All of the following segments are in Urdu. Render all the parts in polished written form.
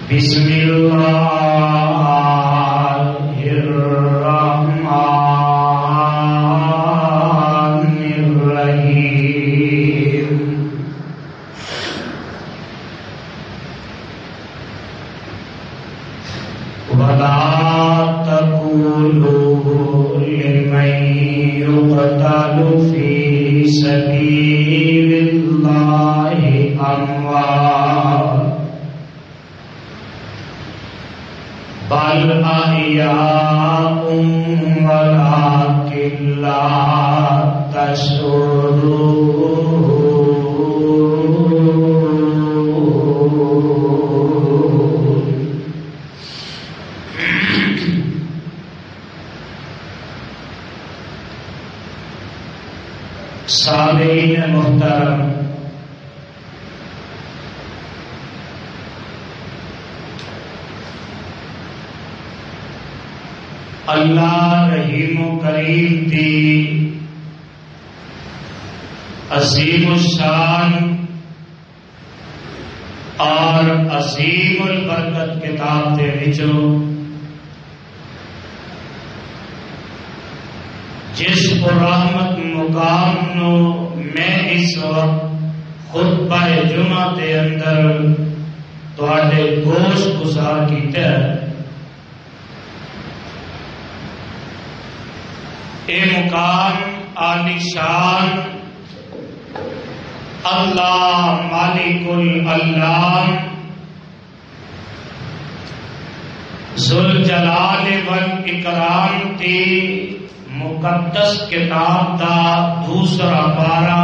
بسم اللہ الرحمن الرحیم ولا تقولوا لمن يقتل في سبيل الله أموات بل أحياء ولكن لا تشعرون. سامعین محترم، اللہ رحیم و کریم دی عظیم الشان اور عظیم البرکت کتاب دے وچوں جس رحمت مقام نو میں اس وقت خطبہ جمعہ دے اندر تواڈے گوشت گزار کیتا ہے، اے مقام عالی شان اللہ مالک العلام ذوالجلال والاکرام دی مقدس کتاب دا دوسرا پارا،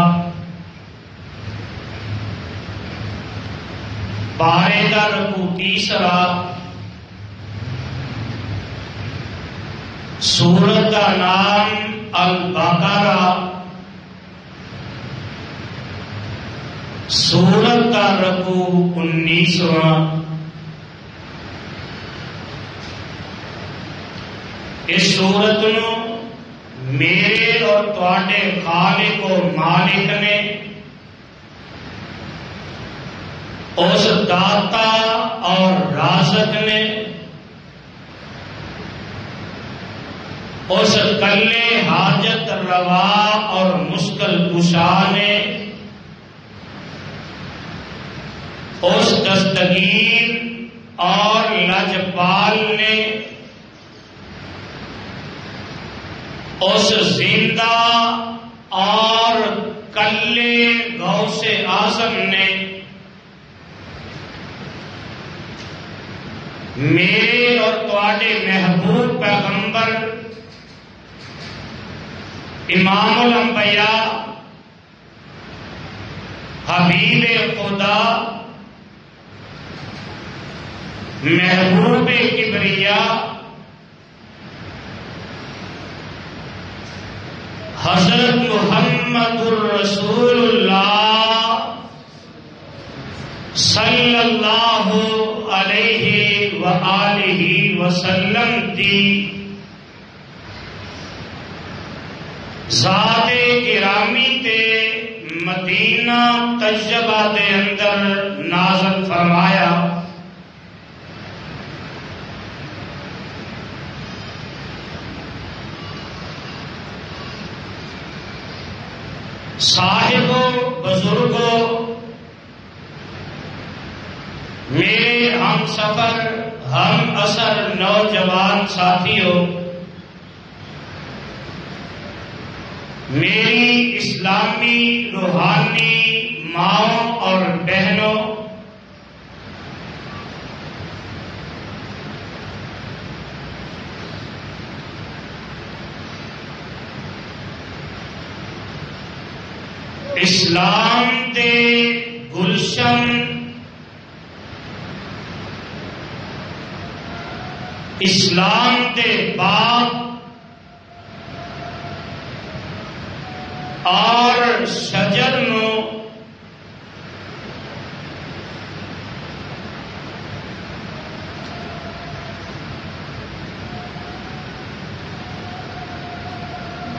پارے دا رکوع تیسرا، سورت کا نام البقرہ، سورت کا رکوع 19واں۔ اس سورت نو میرے اور تواڈے خالق و مالک نے اس داتا اور رازق نے اس کلے حاجت روا اور مشکل کشا نے اس دستگیر اور لجپال نے اس زندہ اور کلے غوث اعظم نے میرے اور تواڈے محبوب پیغمبر امام الانبیاء حبیب خدا محبوب کبریا حضرت محمد الرسول اللہ صلی اللہ علیہ وآلہ وسلم دی ذات گرامی تے مدینہ طیبہ دے اندر نازل فرمایا۔ صاحبوں، بزرگوں، میرے ہم سفر ہم اثر نوجوان ساتھیوں، میری اسلامی روحانی ماؤں اور بہنوں، اسلام دے گلشن اسلام دے باغ اور شجر نو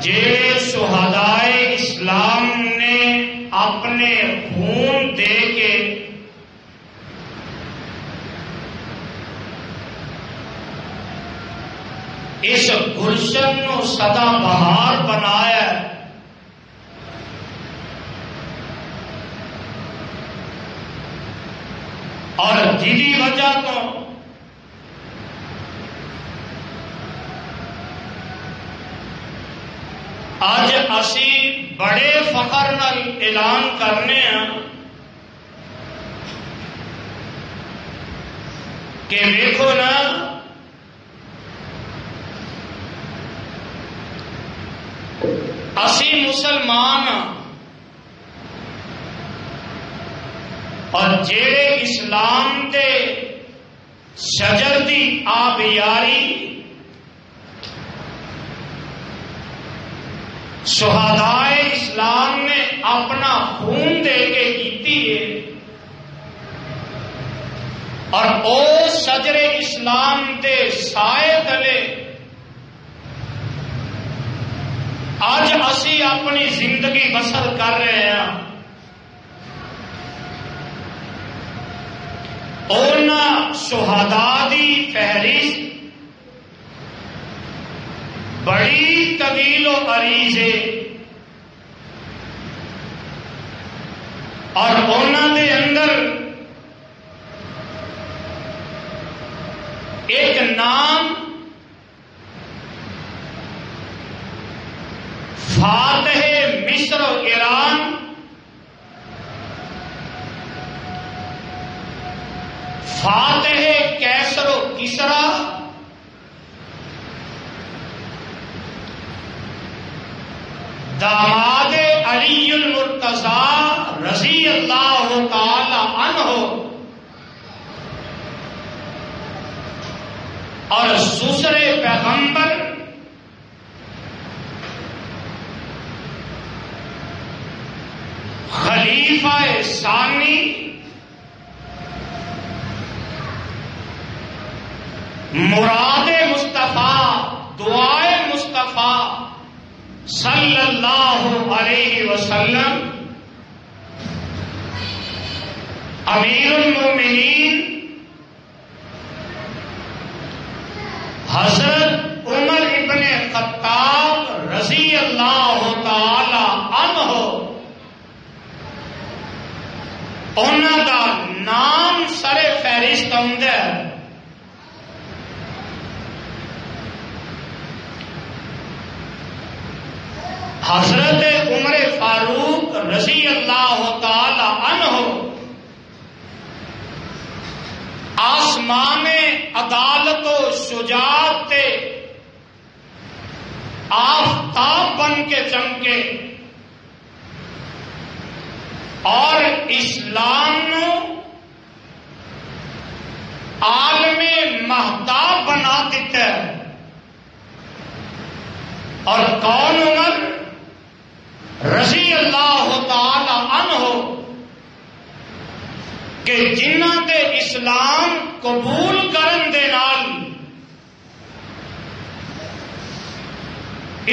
جے شہدائے اسلام نے اپنے خون دے کے اس گلشن نو سدا بہار بنایا اور جی وجہ تو اج اسی بڑے فخر نال اعلان کرنے ہیں کہ دیکھو نا اسی مسلمان اور جڑے اسلام دے شجر دی آبیاری شہدائے اسلام نے اپنا خون دے کے کیتی ہے اور او شجر اسلام دے سائے تلے آج اسی اپنی زندگی بسر کر رہے ہیں. اونا شہداء دی فہرست بڑی طویل و عریض ہے اور اونا دے اندر ایک نام فاتح مصر و ایران فاتح کیسر و کسرا داماد علی المرتضی رضی اللہ تعالی عنہ اور سسر پیغمبر خلیفہ ثانی مراد مصطفیٰ دعائے مصطفیٰ صلی اللہ علیہ وسلم امیر المومنین حضرت عمر ابن خطاب رضی اللہ تعالی عنہ انہوں کا نام سر فہرست آتا ہے. حضرت عمر فاروق رضی اللہ تعالی عنہ آسمان عدالت و شجاعت تے آفتاب بن کے چمکے اور اسلام نو عالم مہتاب بنا دیتا ہے. اور کون عمر رضی اللہ تعالی عنہ کہ جنہ دے اسلام قبول کرن دے نال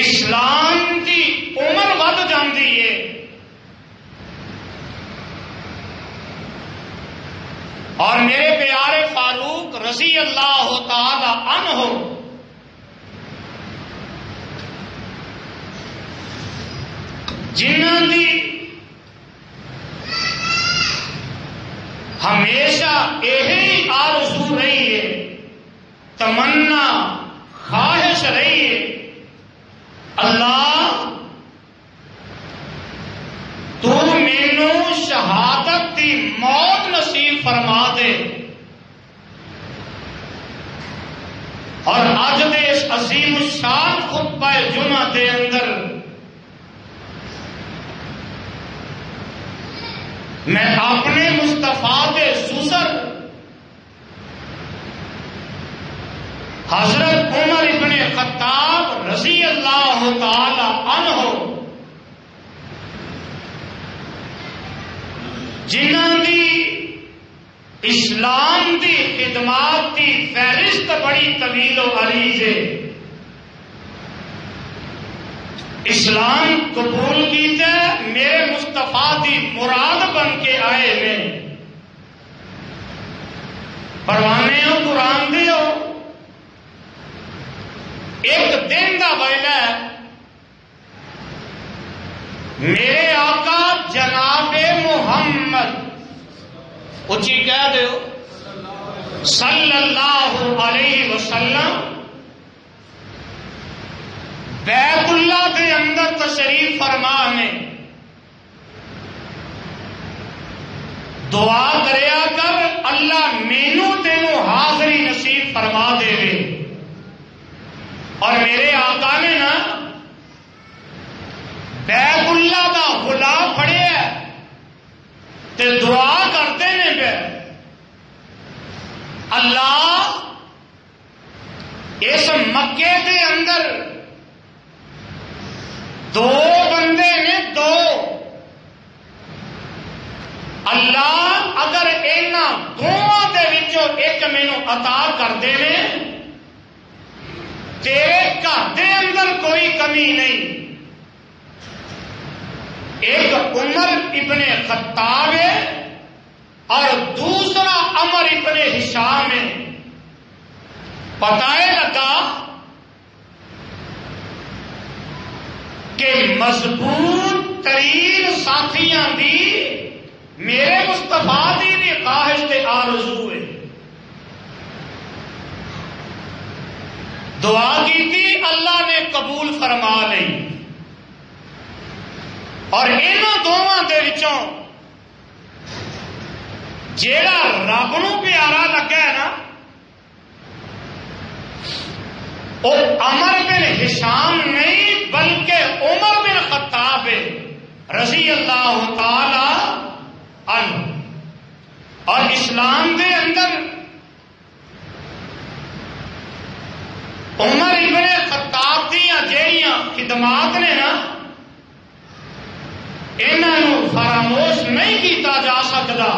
اسلام دی عمر ود جاندی ہے اور میرے پیارے فاروق رضی اللہ تعالی عنہ جنہاں دی ہمیشہ یہی آرزو رہی ہے تمنا خواہش رہی ہے اللہ تو مینو شہادت دی موت نصیب فرما دے. اور اج دے اس عظیم الشان خطبہ جمعہ دے اندر میں اپنے مصطفیٰ کے سسر حضرت عمر ابن خطاب رضی اللہ تعالی عنہ جنہاں دی اسلام دی خدمات دی فہرست بڑی طویل و عریض ہے اسلام قبول کیتا میرے مصطفیٰ دی مراد بن کے آئے نے پروانے ہو قرآن دے ہو ایک دن کا ویلا ہے، میرے آقا جناب محمد اچھی کہہ دیو صلی اللہ علیہ وسلم بیت اللہ کے اندر تشریف فرما نے دعا کریا کر اللہ مینو تینوں حاضری نصیب فرما دے وے. اور میرے آقا نے نا بیت اللہ کا غلاف پڑھیا تے دعا کرتے ہیں پہ اللہ اس مکے کے اندر دو بندے نے دو، اللہ اگر انہاں دونوں دے وچوں ایک مینوں عطا کر دے تیرے گھر دے اندر کوئی کمی نہیں. ایک عمر ابن خطاب ہے اور دوسرا عمر ابن ہشام ہے. پتہ لگا کہ مضبوط ترین ساتھیاں دی میرے مصطفیٰ دی بھی خواہش تے آرزو ہے. دعا کی تھی اللہ نے قبول فرما لی. اور انہوں دونوں دے وچوں جیڑا رب نو پیارا لگا ہے نا وہ عمر بن ہشام نہیں بلکہ عمر بن خطاب رضی اللہ تعالی عنہ. اور اسلام کے اندر عمر ابن خطاب دیا جہاں خدمات نے نا انہوں فراموش نہیں کیتا جا سکتا.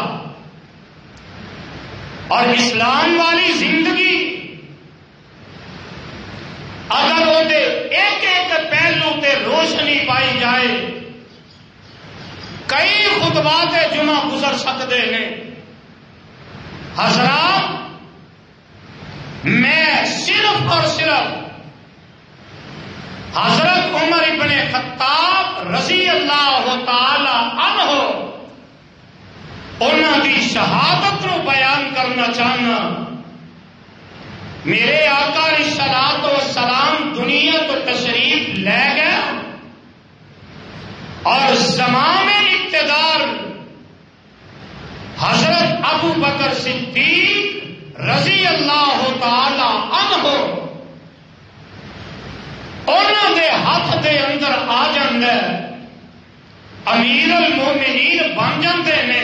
اور اسلام والی زندگی اگر وہ ایک ایک پہلو تے روشنی پائی جائے کئی خطبات جمعہ گزر سکتے ہیں. حضرات میں صرف اور صرف حضرت عمر ابن خطاب رضی اللہ تعالی عنہ انہوں کی شہادت نو بیان کرنا چاہنا. میرے آقا الصلوۃ والسلام دنیا تو تشریف لے گیا اور زمام اقتدار حضرت ابو بکر صدیق رضی اللہ تعالی عنہ انہوں دے ہاتھ دے اندر آ جاندے امیر المومنین بن جاندے نے.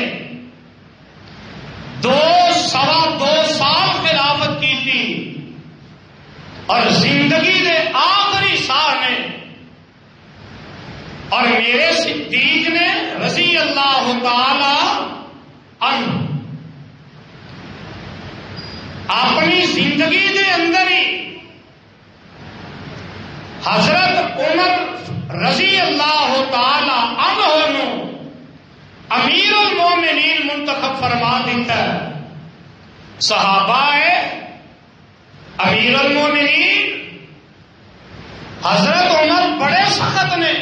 2 سال خلافت کی تھی اور زندگی دے آخری سال نے اور میرے صدیق نے رضی اللہ تعالی عنہ اپنی زندگی دے اندر ہی حضرت عمر رضی اللہ تعالی عنہ نو امیر المومنین منتخب فرما دیتا ہے. صحابہ امیر المومنین حضرت عمر بڑے سخت نے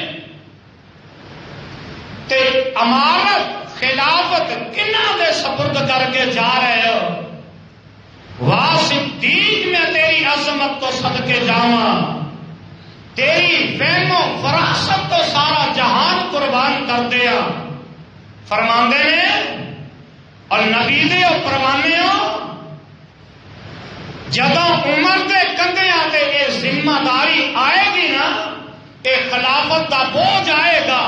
تے امارت خلافت کنہ دے سپرد کر کے جا رہے ہو. واہ صدیق میں تیری عظمت تو صدقے جاواں، تیری فہم و فراست تو سارا جہان قربان کر دیا. فرماندے نے اور نبی دے اور فرمانے ہو جدو عمر دے کندھیاں تے اے ذمہ داری آئے گی نا اے خلافت دا بوجھ آئے گا،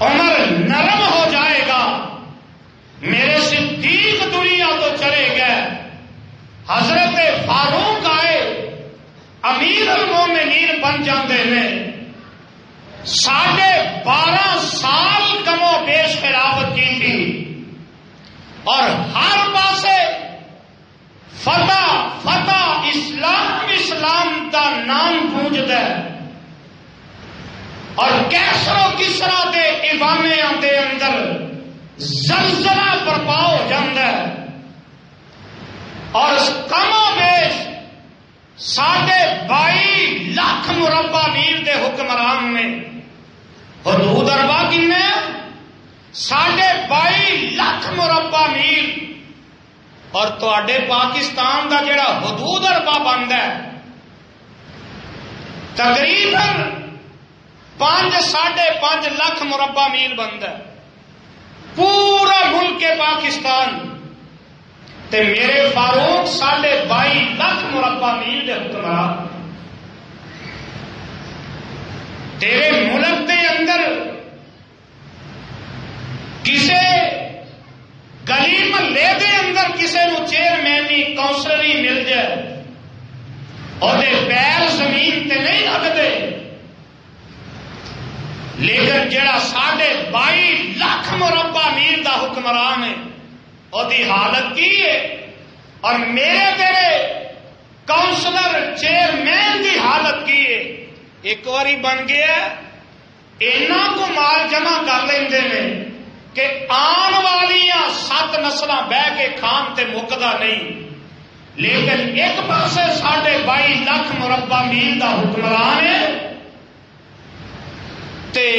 عمر نرم ہو جائے گا. میرے صدیق دنیا تو چلے گئے، حضرت فاروق آئے امیر المومنین بن جاندے نے. 12.5 سال کم و بیش خلافت کی تھی اور ہر پاسے فتح فتح اسلام دا نام گونجدا ہے اور کیسر و کسرا دے ایوانیاں دے اندر زلزلہ برپا ہو جاتا ہے اور کم و بیش 12.5 حدود اربا کنے 22.5 لاکھ مربع میل، اور تواڈے پاکستان دا جڑا حدود اربا بنتا ہے تقریباً 5.5 لاکھ مربع میل بنتا ہے پورا ملک پاکستان، تے میرے فاروق 22.5 لاکھ مربع میل دے حکمران۔ تیرے ملک دے اندر کسے گلی محلے دے اندر کسے نو چیئرمینی کونسلری مل جائے اور پیر زمین تے نہیں لگتے، لیکن جڑا 22.5 لاکھ مربع میل دا حکمران ہے وہ دی حالت کی ہے، اور میرے تیرے کونسلر چیئرمین دی حالت کی ہے۔ ایک واری بن گیا اینا کو مال جمع کر لیندے نے کہ آن والیاں 7 نسلاں بہ کے کھان تے مکدا نہیں، لیکن ایک پاسے 22.5 لاکھ مربع میل دا حکمران ہے تے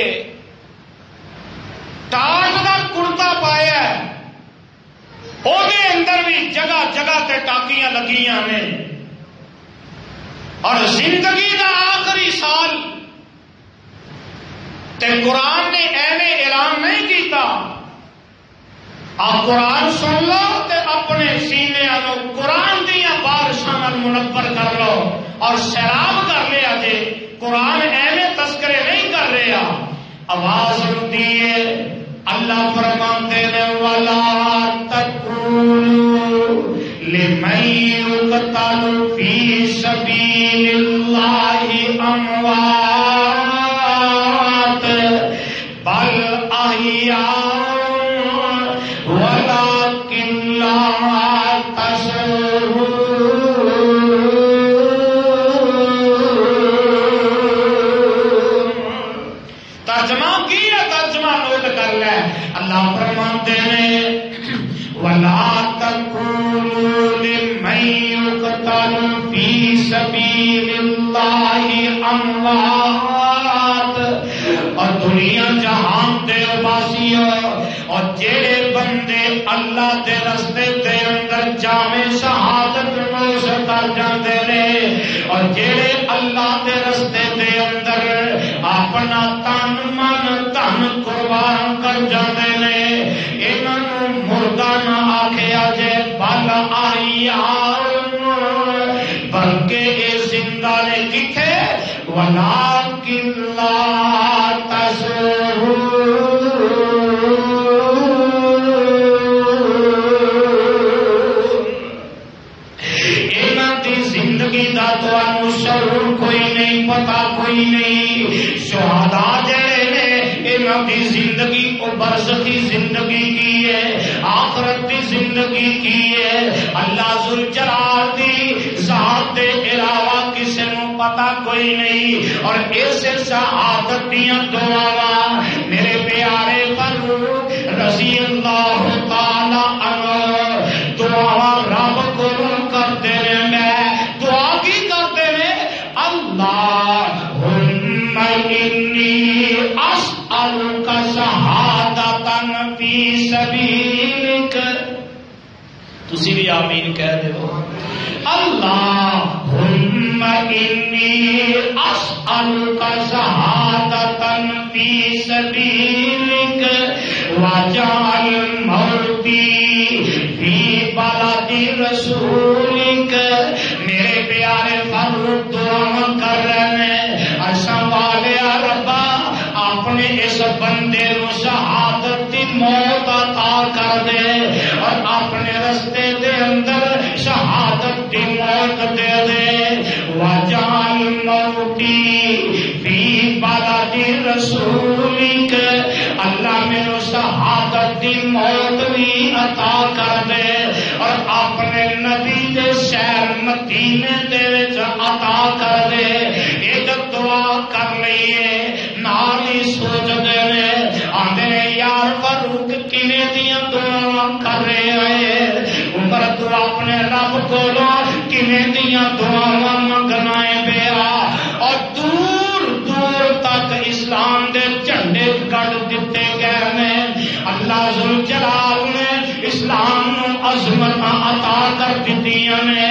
ٹاٹ دا کرتا پایا ہے، او دے اندر بھی جگہ جگہ تے ٹاکیاں لگیاں نے، اور زندگی دا آخری سال تے قرآن نے ایویں اعلان نہیں کیتا آپ قرآن سن لو تے اپنے سینے آنو قرآن دیا بارشاں منور کر لو اور سیراب کر لیا جے، قرآن ایویں تذکرے نہیں کر رہا، آواز ہوتی ہے اللہ فرماتے ہیں وَلَا تَقُولُوا لِمَن يُقْتَلُ فِي سَبِيلِ اللَّهِ أَمْوَاتٌ بَلْ أَحْيَاءٌ وَلَكِنْ لَا تَشْعُرُونَ۔ ترجمہ کی ہے، ترجمہ نوٹ کر لے، اللہ فرماتے ہیں وَلَا تَقُولُوا لِمَن يُقْتَلُ فِي سَبِيلِ اللَّهِ أَمْوَاتٌ، اور دنیا جہان دے باسیوں اور جڑے بندے اللہ دے رستے دے اندر جامع شہادت نوش کر جاندے نے، اور جڑے اللہ دے رستے دے اندر اپنا تن من دھن قربان کر جاندے نے، انہاں نوں مردہ نہ آکھیا جے بل احیاء، بلکہ اے زندہ نے کتھے وَلَٰكِن لَّا تَشْعُرُونَ۔ انہاں دی زندگی دا تانوں شعور کوئی نہیں، پتہ کوئی نہیں۔ شہداء جڑے نے انہاں دی زندگی او برزخی زندگی کی ہے، آخرت دی زندگی کی ہے، اللہ ذوالجلال دی ذات دے علاوہ کسی نو پتہ کوئی نہیں۔ اور اس شہادت دیاں دعاواں میرے پیارے فاروق رضی اللہ تعالی عنہ دعاواں رب کو کرتے رہے، میں دعا کی کرتے رہے اللہم انی اسألک شہادتا فی سبیلک، تسی بھی آمین کہہ دے ہو، اللہم انی اسألک شہادتا فی سبیلک واجعل موتی فی بلد رسولک۔ میرے پیارے فاروق دعا کر رہے ہیں ایسا والے ربا اپنے اس بندے نو شہادت دی موت عطا کر دے، اور اپنے رستے دے اندر شہادت دی موت دے دے، وجعل موتی فی بلد رسولک، اللہ میرے شہادت دی موت بھی عطا کر دے، اور اپنے نبی دے شہر مدینے دے وچ عطا کر دے۔ ایک دعا کر لئیے نال ہی سوچ دے نے آندے نے یار فاروق کنے دیاں دعا کر رہے ہیں، عمر تو اپنے رب کو کنے دیاں دعا منگنا ہے پیا، اور دور دور تک اسلام دے جھنڈے جلال نے اسلام نو عظمت عطا کر دتیاں نے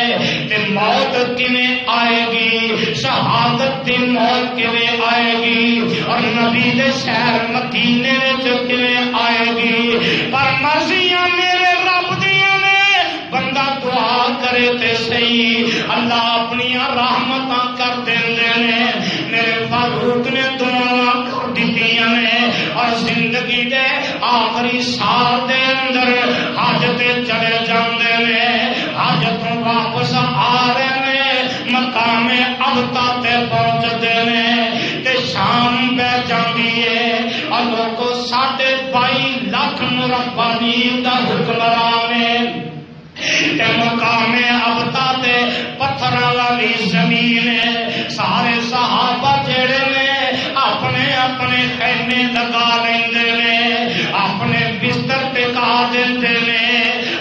تے موت کیویں آئے گی شہادت دی موت کیویں آئے گی اور نبی دے شہر مدینے وچ کیویں آئے گی پر مرضیاں میرے رب دیاں نے بندہ دعا کرے تے صحیح اللہ اپنی رحمتاں کر دیندے نے میرے فاروق نے دعا کر دتیاں نے اور زندگی دے آخری سال دے اندر حج تے چلے جاندے نے حج تو واپس آ رہے نے مقام ابتا تے پہنچدے نے تے شام پہ جاندی ہے اور لوگوں 22.5 لاکھ مربع میل دا حکمران ہے تے مقام ابتا تے پتھر والی زمین ہے سارے صحابہ جڑے نے اپنے اپنے خیمے لگا لیندے نے اپنے بستر ٹکا دیندے نے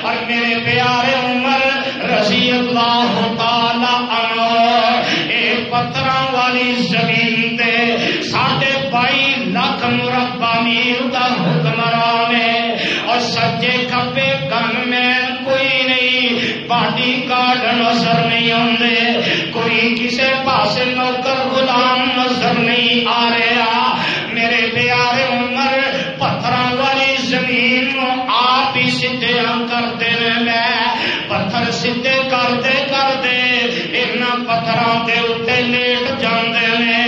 اور میرے پیارے عمر رضی اللہ تعالی عنہ ایک پتھراں والی زمین تے 22.5 لاکھ مربع میل دا حکمران ہے اور سجے کھبے گن میں کوئی نہیں باڈی گارڈ نظر نہیں آندے کوئی کسے پاسے نوکر غلام نظر نہیں آ رہا میرے پیارے عمر پتھراں والی زمین نو آپ ہی سیدھیاں کرتے رہے پتھر سیدھے کرتے کرتے انہاں پتھراں دے اوتے لیٹ جاندے نے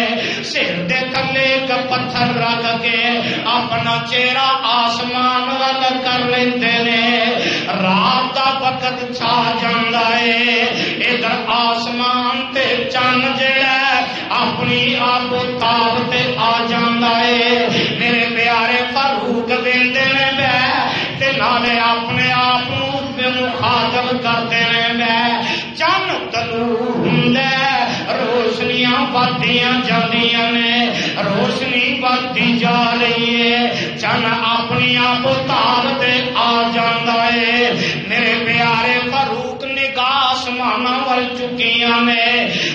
سر دے تھلے ایک پتھر رکھ کے اپنا چہرہ آسمان وال کر لیندے نے رات دا وقت چھا جاندا ہے ادھر آسمان تے چن جڑا اپنی آپ تاب تے آ جاندا ہے میرے پیارے فاروق دیندے نے بے تے نالے اپنے آپ نو مخاطب کرتے رہے چن طلوع ہوندا روشنیاں بڑھدیاں جاندیاں نے روشنی بڑھتی جا رہی ہے چن اپنی آپ تاب تے آ جاندا ہے میرے پیارے فاروق نگاہ آسماناں ول چکیاں نے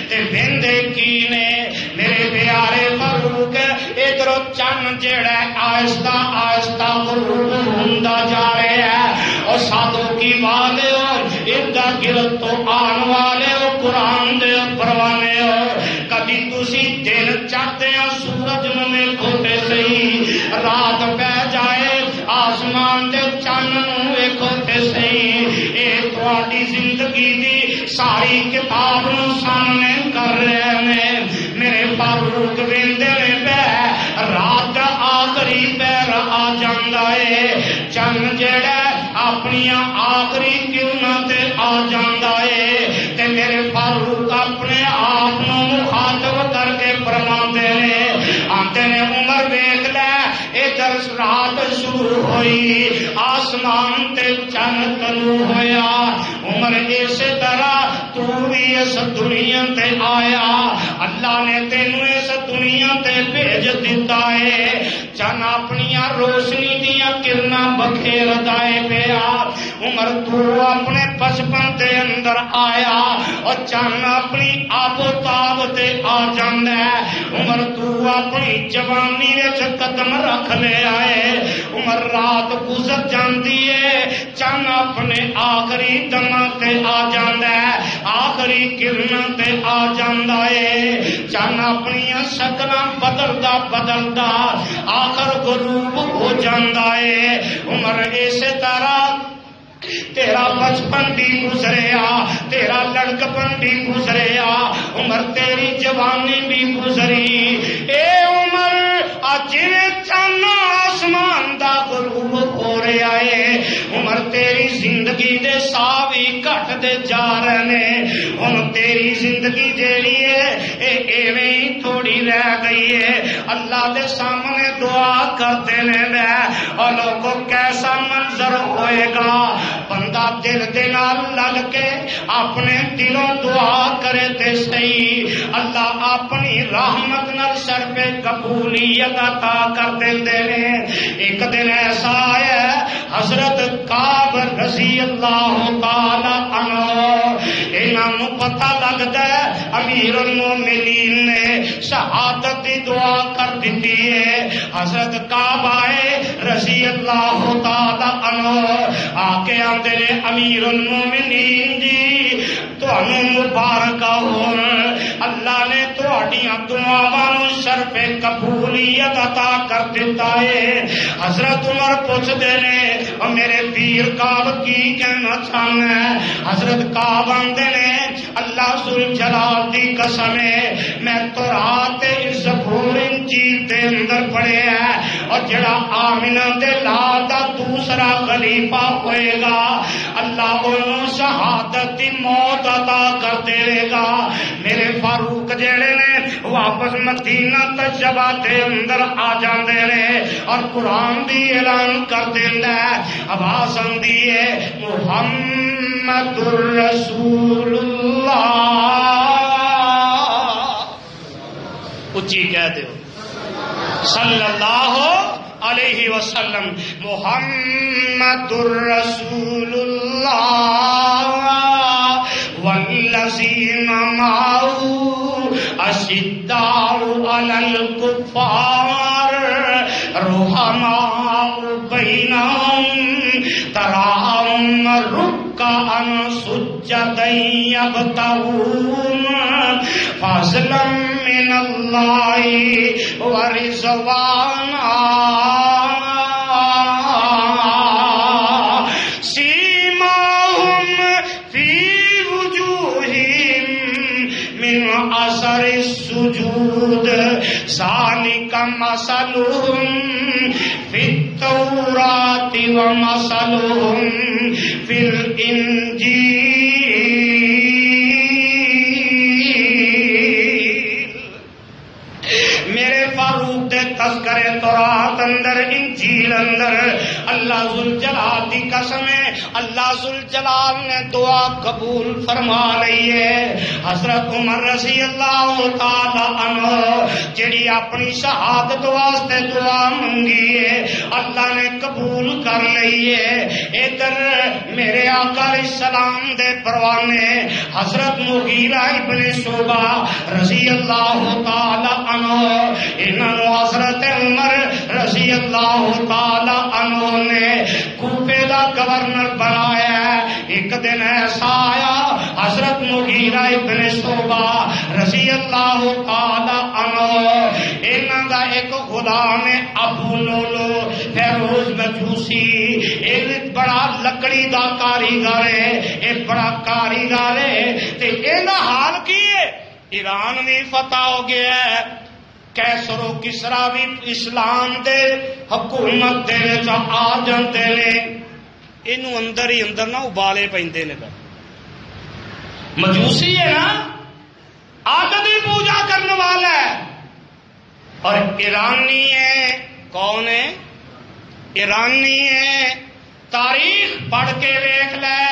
تے ویندے کی نے میرے پیارے فاروق ادھر چن جڑا آہستہ آہستہ غروب ہوندا جا رہا ہے اور ساتھوں کی والے ہو ادھر گرد تو آن والے ہو قرآن دے پروانے ہو کبھی تسی دن چاہتے ہیں سورج میں کھوتے صحیح رات پہ جائے آسمان دے چن میں کھوتے صحیح اے تواڈی زندگی دی ساری کتاب نو سامنے کر رہے ہیں میرے فاروق ویندے نے پہ رات آخری پیر آ جاندا ہے چن جڑا اپنی آخری کرناں تے آ جاندا ہے تے میرے فاروق اپنے آپ نو مخاطب کر کے فرماندے نے آندے نے عمر ویکھ لے ادھر رات شروع ہوئی آسمان تے چن طلوع ہویا عمر اسی طرح تو بھی اس دنیا تے آیا اللہ نے تینوں اس دنیا تے بھیج دیتا ہے چن اپنی روشنی دیاں کرناں بکھیردا ہے پیا عمر تو اپنے بچپن دے اندر آیا اور چن اپنی آب و تاب تے آ جاندا ہے عمر تو اپنی جوانی وچ قدم رکھ لے آئے عمر رات گزر جاندی ہے چن اپنے آخری دماں تے آ جاندا ہے آخری کرناں تے آ جاندا ہے چن اپنی شکلاں بدلدا بدلدا آخر غروب ہو جاندا ہے عمر اسی طرح تیرا بچپن بھی گزریا تیرا لڑکپن بھی گزریا عمر تیری جوانی بھی گزری اے عمر اج چن آسمان دا غروب ہو رہا ہے عمر تیری زندگی دے ساہ بھی گھٹ دے جا رہے نے ہن تیری زندگی جیڑی ہے اے ایویں ہی تھوڑی رہ گئی ہے اللہ دے سامنے دعا کرتے نے اور لوگوں کیسا منظر ہوئے گا بندہ دل دے نال لگ کے اپنے دلوں دعا کرے تے صحیح اللہ اپنی رحمت نال سر پہ قبولیت عطا کر دیندے نے ایک دن ایسا ہے حضرت کعب رضی اللہ تعالی عنہ انہاں نوں پتہ لگدا ہے امیر المومنین نے شہادت دی دعا کر دیتی ہے. حضرت کعبہ رضی اللہ تعالی عنہ آ کے آندے نے امیر المومنین جی تانوں مبارک ہون اللہ نے تہاڈیاں دعاواں نوں شرف قبولیت عطا کر دیتا ہے. حضرت عمر پوچھتے نے اور میرے پیر کعب کی کہنا چاہنا ہے. حضرت کعب آندے نے اللہ ذوالجلال دی قسم ہے میں تورات زبور انجیل دے اندر پڑھیا ہے اور جڑا آمنہ دے لال دا دوسرا خلیفہ ہوئے گا اللہ انہوں شہادت دی موت عطا کر دے گا. میرے فاروق جڑے نے واپس مدینہ تجربہ دے اندر آ جاندے نے اور قرآن دی اعلان کر دیندا ہے. آواز آندی ہے محمد رسول اللہ اچھی کہہ دیو صلی اللہ علیہ وسلم محمد رسول اللہ والذین معه اشداء علی الکفار رحماء بینہم تراہم رکعا سجدا یبتغون فضلا من اللہ ورضوانا سیماہم فی وجوہہم من اثر السجود ذالک مثلہم فی التوراۃ ومثلہم فی الانجیل. میرے فاروق دے تذکرے تورات اندر انجیل اندر اللہ ذوالجلال دی قسم ہے اللہ ذوالجلال نے دعا قبول فرما لئی ہے. حضرت عمر رضی اللہ تعالی عنہ جڑی اپنی شہادت واسطے دعا منگی ہے اللہ نے قبول کر لئی ہے. ادھر میرے آقا علیہ السلام دے پروانے حضرت مغیرہ ابن شعبہ رضی اللہ تعالی عنہ انہوں حضرت عمر رضی اللہ تعالی عنہ نے کوفے دا گورنر بنایا ہے. ایک دن ایسا آیا حضرت مغیرہ ابن شعبہ رضی اللہ تعالی عنہ انہوں دا ایک غلام ابو لولو فیروز مجوسی ایک بڑا لکڑی دا کاریگر ہے ایک بڑا کاریگر ہے تے ایندا حال کی ہے ایران بھی فتح ہو گیا ہے کیسر و کسرا بھی اسلام دے حکومت دے وچ آ جاندے نے اینو اندر ہی اندر نہ ابالے پیندے نے مجوسی ہے نا آدمی پوجا کرنے والا ہے اور ایرانی ہے کون ہے ایرانی ہے تاریخ پڑھ کے دیکھ لے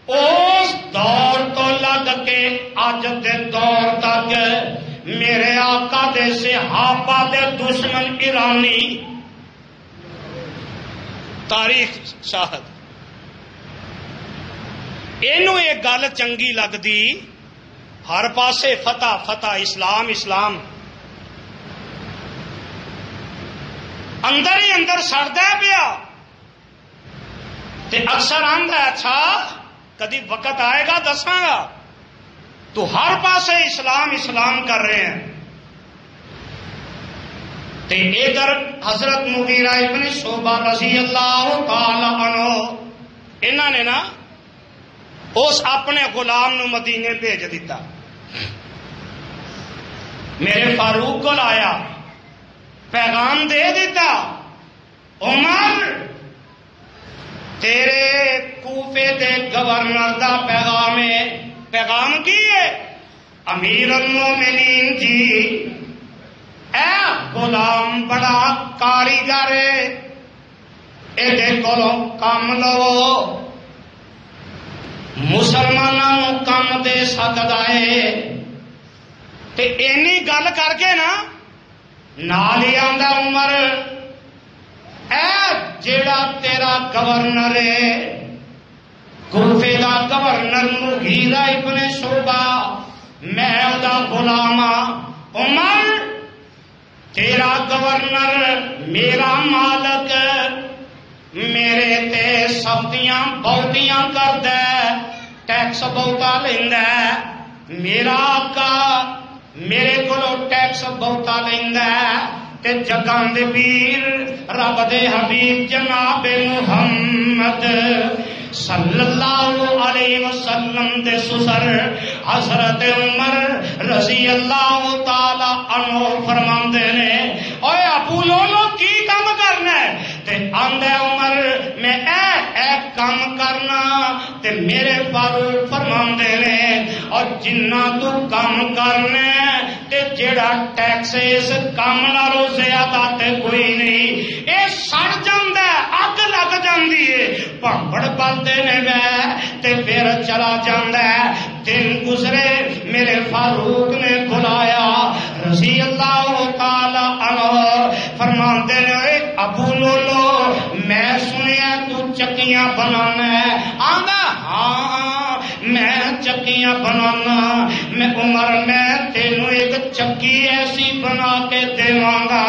اس دور تو لگ کے اج دے دور تک میرے آقا دے صحابہ دے دشمن ایرانی تاریخ شاہد اینو یہ گل چنگی لگدی ہر پاسے فتح فتح اسلام اسلام اندر ہی اندر سڑدا پیا تے اکثر آندا اچھا کدی وقت آئے گا دساں گا تو ہر پاسے اسلام اسلام کر رہے ہیں تے ادھر حضرت مغیرہ ابن شعبہ رضی اللہ تعالی عنہ انہوں نے نا اس اپنے غلام نو مدینے بھیج دیتا میرے فاروق کو لایا پیغام دے دیتا عمر تیرے کوفے دے گورنر دا پیغام ہے پیغام کی ہے امیر المومنین جی اے غلام بڑا کاریگر ہے ایدے کولو کام لو مسلمانوں کام دے سکدا ہے تے اینی گل کر کے نا نال ہی آندا عمر اے جیڑا تیرا گورنر ہے کوفے دا گورنر مغیرہ ابن شعبہ میں دا غلام عمر تیرا گورنر میرا مالک میرے تے سختیاں بہتیاں کردا ٹیکس بہتا لیندا میرا آقا میرے کولو ٹیکس بہتا لیندا تے جگاں دے پیر رب دے حبیب جناب محمد صلی اللہ علیہ وسلم دے سسر حضرت عمر رضی اللہ تعالی عنہ فرماندے نے اوے ابو لولو کی کام کرنا ہے تے آندا عمر میں اے کام کرنا تے میرے فاروق فرماندے نے اور جنہ تو کام کرنا تے جیڑا ٹیکس اس کام نالوں زیادہ تے کوئی نہیں اے سڑ جاندا اگ لگ جاندی ہے پھڑ بلدے نے تے پھر چلا جاندا دن گزرے میرے فاروق نے بلایا رضی اللہ تعالی عنہ فرماندے نے ابو لولو میں سنیا تو چکیاں بنانا ہے آندا ہاں میں چکیاں بنانا میں عمر میں تینوں ایک چکی ایسی بنا کے دیواں گا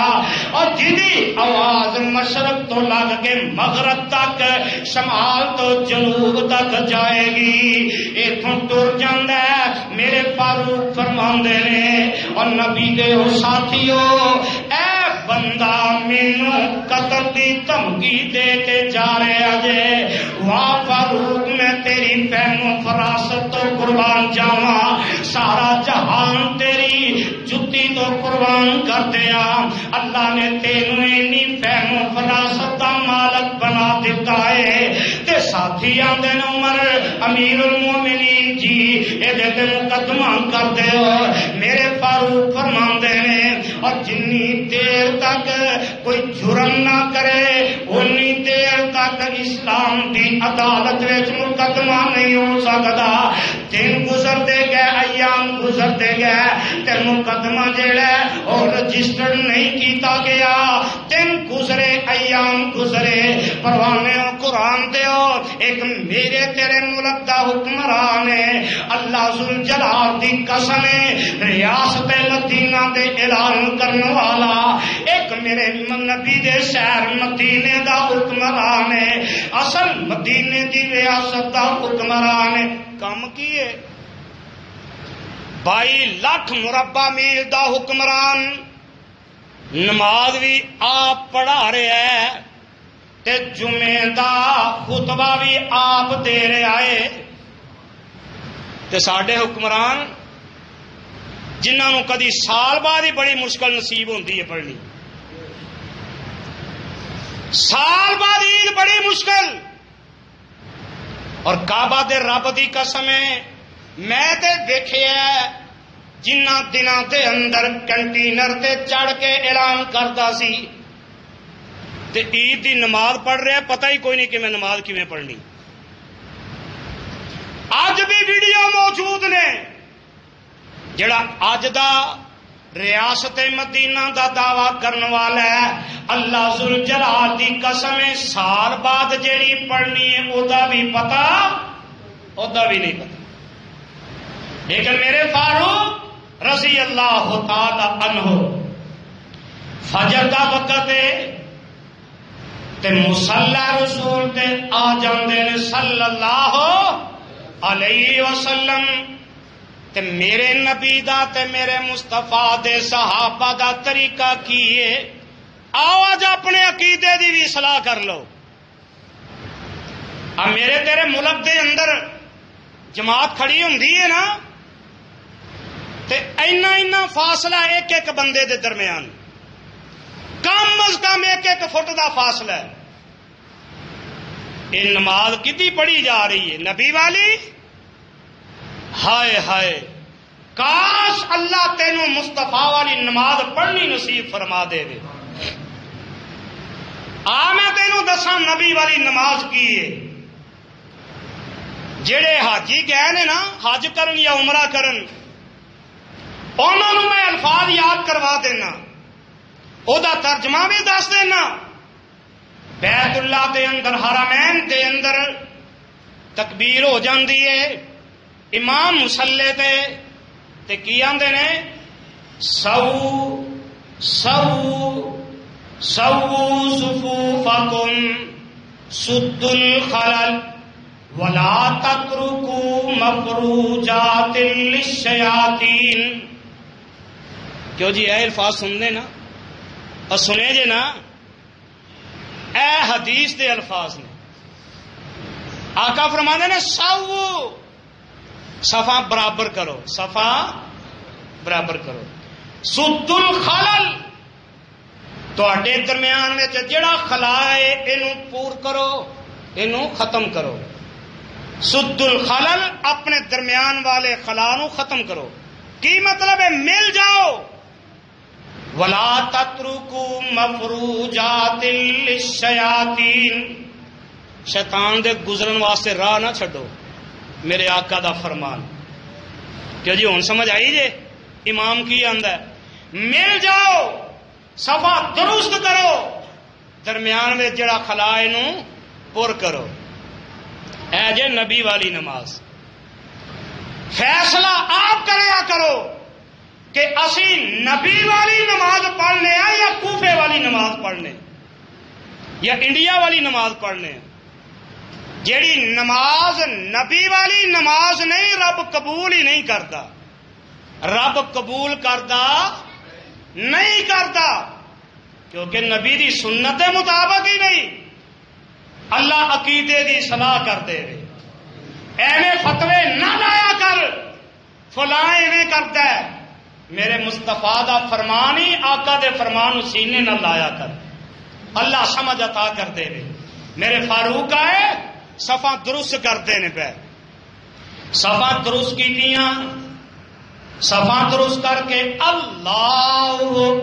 اور جدی آواز مشرق تو لگ کے مغرب تک شمال تو جنوب تک جائے گی ایتھوں ٹر جاندا ہے میرے فاروق فرماندے نے اور نبی دے او ساتھیو اے بندہ مینوں قتل دی دھمکی دے کے جا رہا جے واہ فاروق میں تیری پہنو فراست تو قربان جاواں سارا جہان تیری جتی تو قربان کر دیا اللہ نے تینوں اینی پہنو فراست دا مالک بنا دیتا ہے تے ساتھی آندے نے عمر امیر المومنین جی اے دے مقدمہ کر دے میرے فاروق فرماندے نے اور جنی دیر تک کوئی جرم نہ کرے انی دیر تک اسلام دی عدالت وچ مقدمہ نہیں ہو سکتا دن گزرتے گئے ایام گزرتے گئے تے مقدمہ جیڑا او رجسٹر نہیں کیتا گیا دن گزرے ایام گزرے پروانے قرآن دیو ایک میرے تیرے ملک دا حکمران ہے اللہ ذوالجلال دی قسم ریاست مدینہ دے اعلان کرنے والا ایک میرے نبی دے شہر مدینے دا حکمران ہے اصل مدینے دی ریاست دا حکمران ہے کم کیے 22 لاکھ مربع میل دا حکمران نماز بھی آپ پڑھا رہے ہے تے جمعے دا خطبہ بھی آپ دے رہے ہے تے ساڈے حکمران جنہاں نو کدی سال بعد ہی بڑی مشکل نصیب ہوندی ہے پڑھنی سال بعد عید بڑی مشکل اور کعبہ دے رب دی قسم ہے میں تے دیکھیا جنہ دنوں دے اندر کنٹینر تے چڑھ کے اعلان کردا سی تے عید دی نماز پڑھ رہے پتہ ہی کوئی نہیں کہ میں نماز کیویں پڑھنی اج بھی ویڈیو موجود نے جڑا اج دا ریاست مدینہ دا دعویٰ کرنے والا ہے اللہ ذوالجلال دی قسم سال بعد جیڑی پڑھنی ہے اودا بھی پتا اودا بھی نہیں پتا لیکن میرے فاروق رضی اللہ تعالی عنہ فجر دا وقت ہے تے مصلی رسول تے آ جاندے نے صلی اللہ علیہ وسلم تے میرے نبی دا تے میرے مصطفیٰ دے صحابہ دا طریقہ کیے آؤ اج اپنے عقیدے دی بھی اصلاح کر لو اب میرے تیرے ملک دے اندر جماعت کھڑی ہوندی ہے نا تے اینا فاصلہ ایک ایک بندے دے درمیان کم از کم ایک ایک فٹ دا فاصلہ ہے یہ نماز کتنی پڑھی جا رہی ہے نبی والی ہائے ہائے کاش اللہ تینوں مصطفیٰ والی نماز پڑھنی نصیب فرما دے دے میں تینوں دساں نبی والی نماز کی ہے جڑے حاجی گئے نے نا حج کرن یا عمرہ کرن انہوں نے میں الفاظ یاد کروا دینا او دا ترجمہ بھی دس دینا بیت اللہ دے اندر حرمین دے اندر تکبیر ہو جاندی ہے امام مصلی تے کی آندے نے سو سووا صفوفکم سدوا الخلل ولا تترکوا مفروجات للشیاطین. کیوں جی اے الفاظ سننے نا اور سنے جے نا، اے حدیث دے الفاظ نے. آقا فرماندے نے سووا، صفا برابر کرو، صفا برابر کرو. سد الخلل، تواڈے درمیان میں جڑا خلا ہے اینو پور کرو، اینو ختم کرو. سد الخلل، اپنے درمیان والے خلا نو ختم کرو. کی مطلب ہے؟ مل جاؤ. ولا تترکوا مفروجات للشیاطین، شیطان دے گزرن واسطے راہ نہ چھڈو، میرے آقا دا فرمان. کہ جی ہن سمجھ آئی جے امام کی آندا ہے؟ مل جاؤ، صفا درست کرو، درمیان میں جڑا خلا اینو پر کرو. اے جے نبی والی نماز. فیصلہ آپ کریا کرو کہ اسی نبی والی نماز پڑھنے ہیں یا کوفے والی نماز پڑھنے یا انڈیا والی نماز پڑھنے. جیڑی نماز نبی والی نماز نہیں، رب قبول ہی نہیں کرتا. رب قبول کرتا نہیں کرتا، کیونکہ نبی دی سنت کے مطابق ہی نہیں. اللہ عقیدے دی صلاح کرتے رہے، ایویں فتوے نہ لایا کر فلاں ایویں کرتا ہے. میرے مصطفیٰ دا فرمان ہی آقا دے فرمان سینے نہ لایا کر. اللہ سمجھ عطا کرتے رہے. میرے فاروق آئے صفا درست کرتے نے پہ، صفا درست کیتیاں، صفا درست کر کے اللہ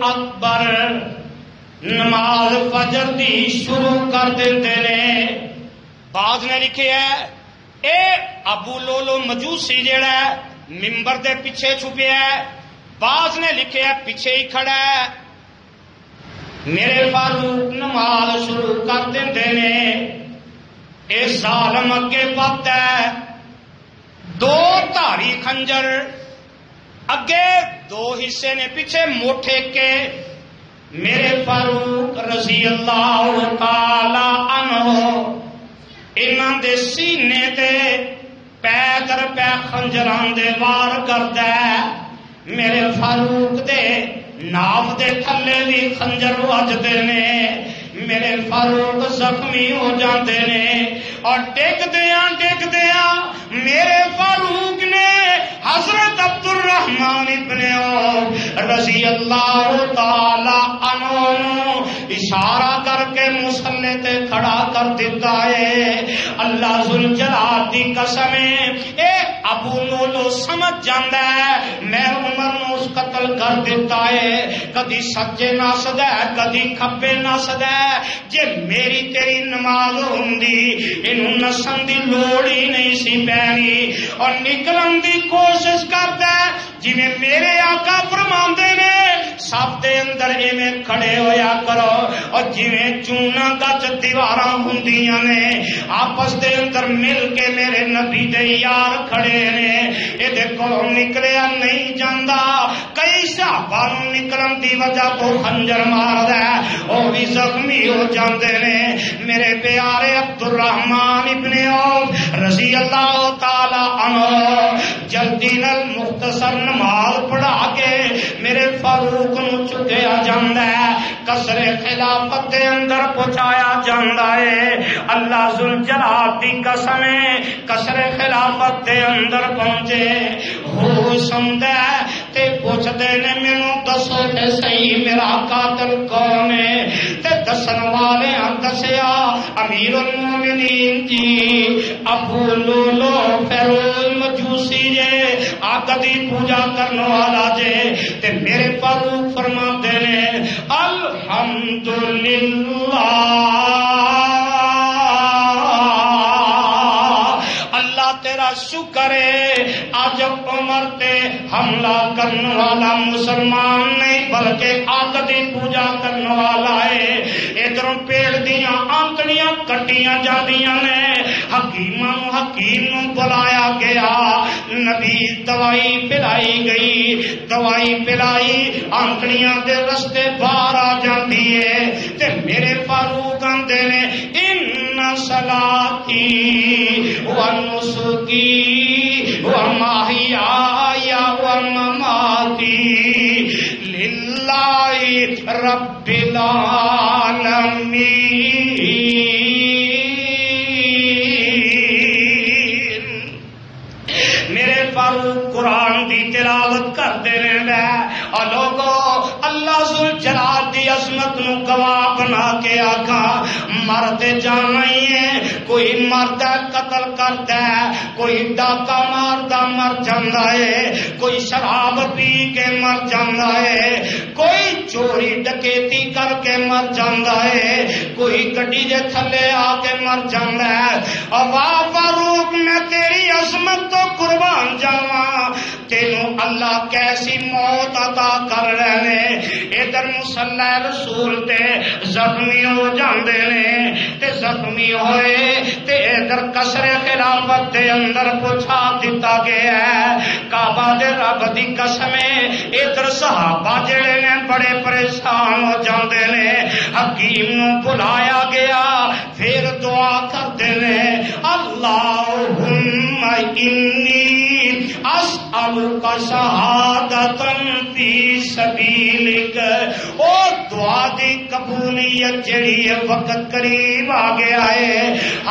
اکبر نماز فجر دی شروع کر دیتے نے. بعض نے لکھے ہے اے ابو لولو مجوسی جیڑا ہے ممبر دے پیچھے چھپیا ہے، بعض نے لکھے ہے پیچھے ہی کھڑا ہے. میرے فاروق نماز شروع کر دیتے نے. اے ظالم اگے وقت ہے، دو دھاری خنجر اگے، دو حصے نے پیچھے موٹے کے. میرے فاروق رضی اللہ تعالی عنہ انہاں دے سینے تے پے در پے خنجراں دے وار کردا ہے. میرے فاروق دے ناف دے تھلے بھی خنجر وجدے نے. میرے فاروق زخمی ہو جاندے نے اور ڈگ دیاں میرے فاروق نے حضرت عبد الرحمن ابن عوف رضی اللہ تعالی عنہ اشارہ کر کے مصلی تے کھڑا کر دیتا ہے. اللہ ذوالجلال دی قسم اے ابو لولو سمجھ جاندا ہے میں عمر نو اس قتل کر دیتا ہے. کدی سجے نسدا ہے کدی کھبے نسدا ہے. جے میری تیری نماز ہوندی اینوں نسن دی لوڑ ہی نہیں سی پینی اور نکلن دی کوشش کردا ہے. جویں میرے آقا فرماندے نے سب دے اندر ایویں کھڑے ہویا کرو اور جویں چونا گچ دیواراں ہوندیاں نے آپس دے اندر مل کے میرے نبی دے یار کھڑے نے. اے دے کولوں نکلیا نہیں جاندا. کئی صحابہ نوں نکلن دی وجہ تو خنجر ماردا ہے او بھی زخمی ہو جاندے نے. میرے پیارے عبد الرحمن ابن عوف رضی اللہ تعالی عنہ جلدی نال مختصر نماز پڑھا کے میرے فاروق نو چکیا جاندا ہے، قصر خلافت دے اندر پہنچایا جاندا ہے. اللہ ذوالجلال دی قسم قصر خلافت دے اندر پہنچے ہو سمجھدا تے پوچھدے نے مینوں دسو تے صحیح میرا قاتل کون ہے؟ تے دسن والے دسیا امیر المومنین جی ابو لولو فیروز مجوسی جے آگ دی پوجا کرنے والا جے. تے میرے فاروق فرماتے نے الحمدللہ اللہ تیرا شکر ہے آج عمر تے حملہ کرنے والا مسلمان نہیں بلکہ آگ دی پوجا کرنے والا ہے. ادھروں پیڑ دیاں آنکڑیاں کٹیاں جاندیاں نے. حکیم نو بلایا گیا نبی دوائی پلائی گئی، دوائی پلائی آنکڑیاں دے رستے باہر آ جاندی ہے تے میرے فاروق آندے نے ان صلاتی و نسکی و محیای و مماتی للہ رب العالمین۔ میرے فاروق قرآن دی تلاوت کرتے رہے اور لوگوں اللہ ذوالجلال دی عظمت نو گواہ بنا کے آکھا مرد جانا ہی ہے، کوئی مرد قتل کرتا ہے، کوئی ڈاکہ ماردا مر جاندا ہے، کوئی شراب پی کے مر جاندا ہے، کوئی چوری ڈکیتی کر کے مر جاندا ہے، کوئی گڈی دے تھلے آ کے مر جاندا ہے۔ اور واہ فاروق میں تیری عظمت تو قربان جاواں، تینوں اللہ کیسی موت عطا کر رہے ہیں۔ ادھر مصلی رسول تے زخمی ہو جاندے نے تے زخمی ہوئے تے ادھر قصر خلافت دے اندر پہنچا دتا گیا ہے۔ کعبہ دے رب دی قسم ادھر صحابہ جڑے نے بڑے پریشان ہو جاندے نے، حکیم نو بلایا گیا، پھر دعا کرتے نے اللہم انی اسألک شہادۃ فی سبیلک۔ او دعا دی قبولیت جڑی ہے وقت قریب آ گیا ہے۔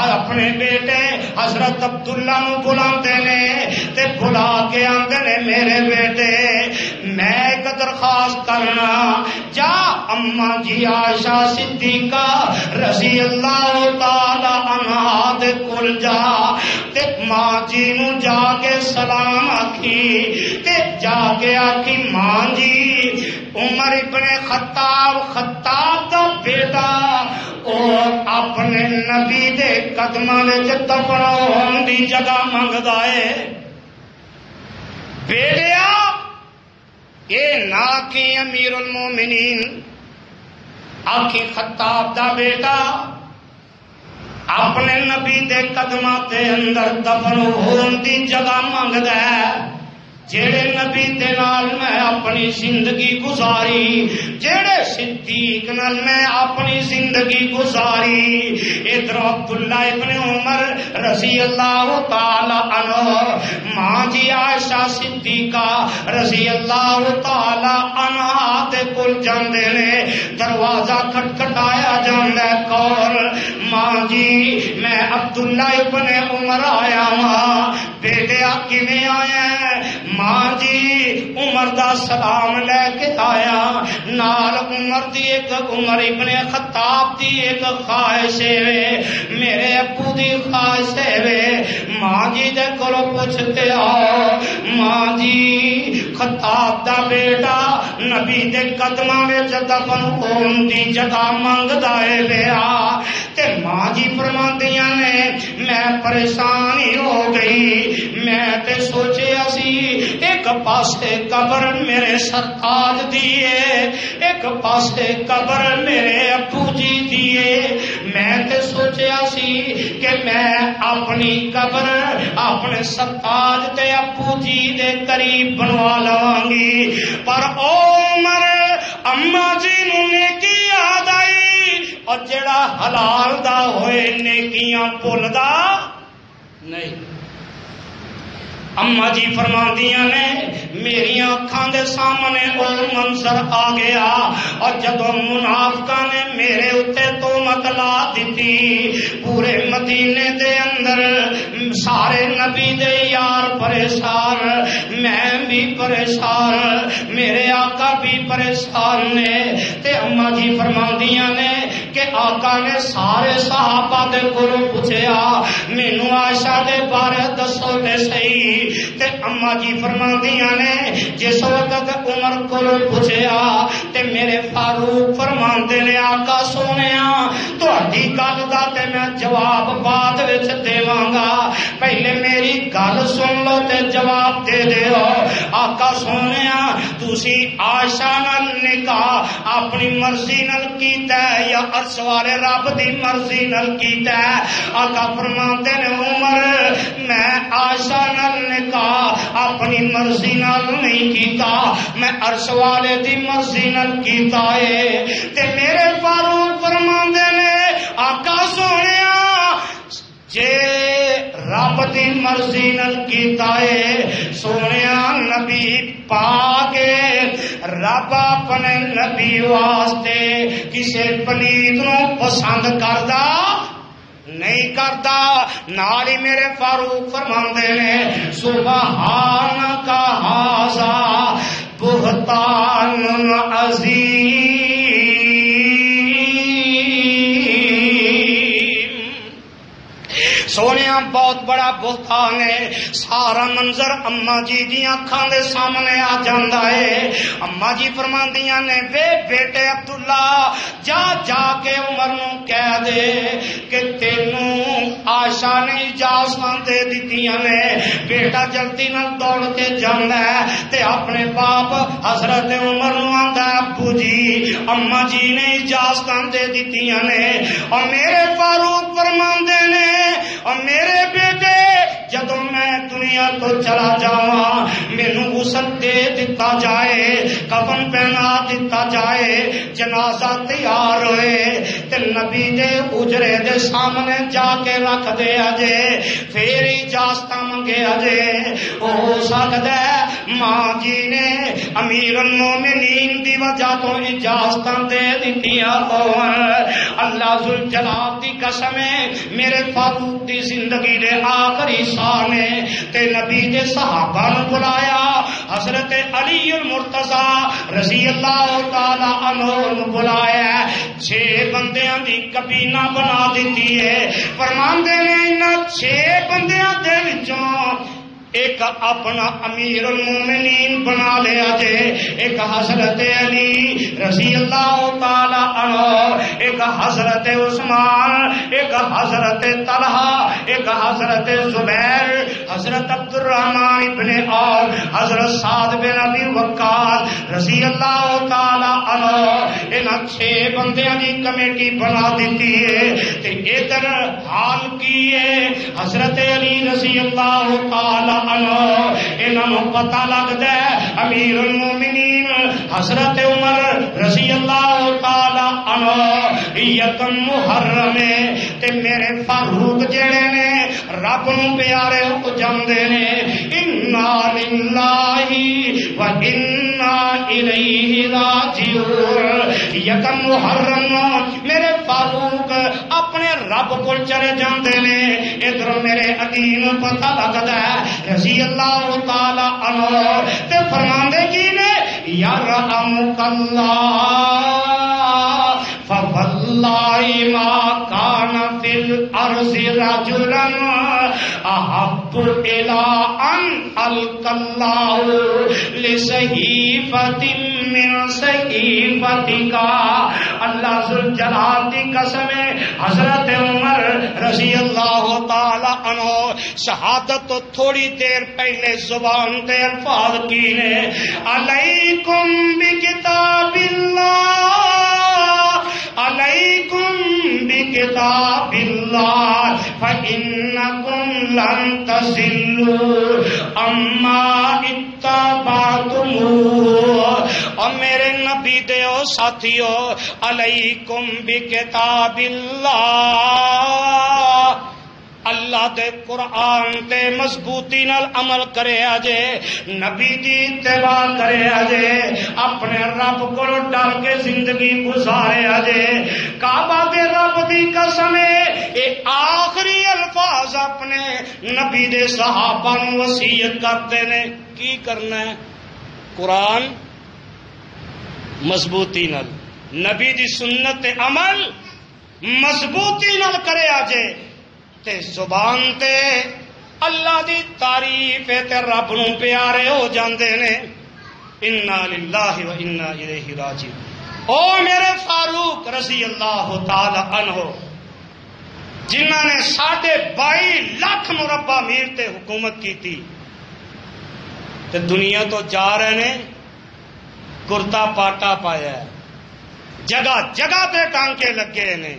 اپنے بیٹے حضرت عبداللہ نو بلاندے نے تے بلا کے آندے نے میرے بیٹے میں ایک درخواست کرنا، جا اماں جی عائشہ صدیقہ رضی اللہ تعالی عنہا دے کول جا تے ماں جی نو جا کے سلام آکھی تے جا کے آکھی ماں جی عمر ابن خطاب دا بیٹا اور اپنے نبی دے قدماں وچ دفن ہون دی جگہ منگدا ہے۔ بیٹیا اے نہ کہ امیر المومنین آکھی خطاب دا بیٹا اپنے نبی دے قدماں تے اندر دفن ہون دی جگہ منگدا ہے، جیڑے نبی دے نال میں اپنی زندگی گزاری، جیڑے صدیق نال میں اپنی زندگی گزاری۔ ادھر عبداللہ ابن عمر رضی اللہ تعالی عنہ ماں جی عائشہ صدیقہ رضی اللہ تعالی عنہا دے کول جاندے نے، دروازہ کھٹکھٹایا جاندا ہے، کون؟ ماں جی میں عبداللہ ابن عمر آیا ہاں۔ بیٹے آپ کیویں آیا ہے؟ ماں جی عمر دا سلام لے کے آیا، نال عمر دی ایک عمر ابن خطاب دی ایک خواہش ہے، میرے ابو دی خواہش ہے۔ ماں جی دے کولو پوچھتے آؤ ماں جی خطاب دا بیٹا نبی دے قدماں وچ دفن ہون دی جگہ منگدا ہے لیا تے ماں جی فرماندیاں نے میں پریشان ہی ہو گئی، میں تے سوچیا سی ایک پاسے قبر میرے سرتاج دیے، ایک پاسے قبر میرے ابو جی دیے، میں تے سوچیا سی کہ میں اپنی قبر اپنے سرتاج تے ابو جی دے قریب بنوا لواں گی، پر او عمر اماں جی نو نیکی یاد آئی، اور جڑا حلال دا ہوئے نیکیاں بھولدا نہیں۔ اماں جی فرماندیاں نے میری آنکھاں دے سامنے او منظر آ گیا، اور جدوں منافقاں نے میرے اتے تہمت لا دتی، پورے مدینے دے اندر سارے نبی دے یار پریشان، میں بھی پریشان، میرے آقا بھی پریشان نے، تے اماں جی فرماندیاں نے کہ آقا نے سارے صحابہ دے کولوں پوچھیا مینوں عائشہ دے بارے دسو تے صحیح، تے اماں جی فرماندیاں نے جس وقت عمر کو پوچھیا تے میرے فاروق فرماندے نے آقا سونیا تہاڈی گل دا تے میں جواب بعد وچ دیواں گا، پہلے میری گل سن لو تے جواب دے دیو۔ آقا سونیا تسی عائشہ نال نکاح اپنی مرضی نال کیتا ہے یا عرش والے رب دی مرضی نال کیتا ہے؟ آقا فرماندے نے عمر میں عائشہ نال نکاح اپنی مرضی نال نہیں کیتا، میں عرش والے دی مرضی نال کیتا ہے۔ تے میرے فاروق فرماندے نے آقا سونیا جے رب دی مرضی نال کیتا ہے سونیا نبی پاک رب اپنے نبی واسطے کسے پلیت نو پسند کردا نہیں کرتا۔ نال ہی میرے فاروق فرماندے نے سبحانک ھذا بہتان عظیم، سونیا بہت بڑا بہتان ہے۔ سارا منظر اما جی دی اکھاں دے سامنے آ جاندا ہے۔ اما جی فرماندیاں نے وے بیٹے عبداللہ جا جا کے عمر نو کہہ دے کہ تینوں عائشہ نے اجازت دے دتیاں نے۔ بیٹا جلدی نال دوڑ کے جاندا ہے تے اپنے باپ حضرت عمر نو آندا ہے ابو جی اما جی نے اجازت دے دتیاں نے۔ اور میرے فاروق فرماندے نے اور میرے بیٹے جدوں میں دنیا تو چلا جاواں مینوں غسل دے دتا جائے، کفن پہنا دتا جائے، جنازہ تیار ہوئے تے نبی دے اجرے دے سامنے جا کے رکھ دے اجے پھر اجازت منگے اجے۔ ہو سکدا ہے ماں جی نے امیر المومنین دی وجہ تو اجازت دے دتیاں ہون۔ اللہ ذوالجلال دی قسم ہے میرے فاروق دی زندگی دے آخری سال نے تے نبی دے صحابہ نو بلایا، حضرت علی المرتضی رضی اللہ تعالی عنہ نو بلایا، 6 بندیاں دی کابینہ بنا دیتی ہے۔ فرماندے نے انہاں 6 بندیاں دے وچوں ایک اپنا امیر المومنین بنا لیا جے، ایک حضرت علی رضی اللہ تعالی عنہ، ایک حضرت عثمان، ایک حضرت طلحہ، ایک حضرت زبیر، حضرت عبد الرحمن ابن عوف، حضرت سعد بن ابی وقاص رضی اللہ تعالی عنہ۔ انہاں 6 بندیاں دی کمیٹی بنا دیتی ہے تے ادھر حال کی ہے حضرت علی رضی اللہ تعالی انہوں پتہ لگتا ہے امیر المومنین حضرت عمر رضی اللہ تعالی عنہ یکم محرم تے میرے فاروق جڑے نے رب نو پیارے ہو جاندے نے۔ انا للہ و انا الیہ راجعون۔ یکم محرم میرے فاروق اپنے رب کو چلے جاندے نے۔ ادھر میرے عظیم پتہ لگتا ہے رضی اللہ تعالی عنہ تے فرماندے کی نے یرحمک اللہ فواللہ ما کان فی الارض رجلا احب الی ان القى اللہ لصحیفۃ من صحیفتک۔ اللہ ذوالجلال دی قسم ہے حضرت عمر رضی اللہ تعالی عنہ شہادت تو تھوڑی دیر پہلے زبان تے الفاظ کی نے علیکم بکتاب اللہ، علیکم بکتاب اللہ فإنکم لن تضلوا اما اتبعتموہ۔ اور میرے نبی دیو ساتھیو علیکم بکتاب اللہ، اللہ دے قرآن تے مضبوطی نال عمل کرے آجے، نبی دی اتباع کرے آجے، اپنے رب کو ڈر کے زندگی گزارے آجے۔ کعبہ دے رب دی قسم اے آخری الفاظ اپنے نبی دے صحابہ نو وصیت کرتے نے کی کرنا ہے؟ قرآن مضبوطی نال، نبی دی سنت عمل مضبوطی نال کرے آجے تے زبان تے اللہ دی تعریف تے رب نو پیارے ہو جاندے نے۔ انا للہ و انا الیہ راجعون۔ او میرے فاروق رضی اللہ تعالی عنہ جنہوں نے 22.5 لاکھ مربع میل تے حکومت کی تھی تے دنیا تو جا رہے نے کرتا پاٹا پایا ہے، جگہ جگہ تے ٹانکے لگے نے.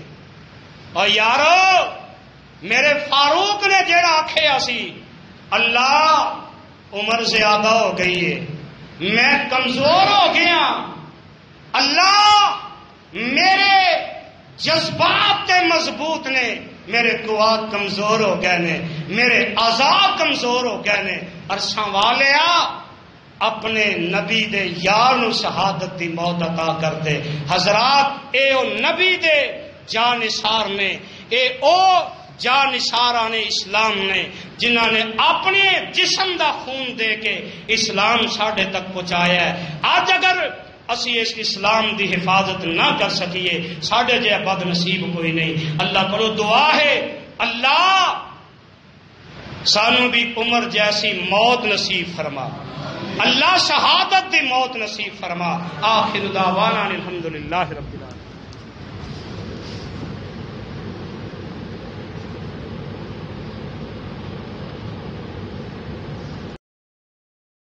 اور یارو میرے فاروق نے جیڑا آکھیا سی اللہ عمر زیادہ ہو گئی ہے، میں کمزور ہو گیا، اللہ میرے جذبات تے مضبوط نے، میرے قوات کمزور ہو گئے نے، میرے اعضاء کمزور ہو گئے نے. عرشاں والیا اپنے نبی دے یار نو شہادت دی موت عطا کر دے. حضرات اے او نبی دے جانثار نے، اے او جانثاراں نے اسلام نے جنہاں نے اپنے جسم دا خون دے کے اسلام ساڈے تک پہنچایا ہے. آج اگر اسی اس اسلام دی حفاظت نہ کر سکیے ساڈے جے بد نصیب کوئی نہیں. اللہ کرو دعا ہے اللہ سانو بھی عمر جیسی موت نصیب فرما، اللہ شہادت دی موت نصیب فرما. آخر دعوانا الحمدللہ رب العالمین.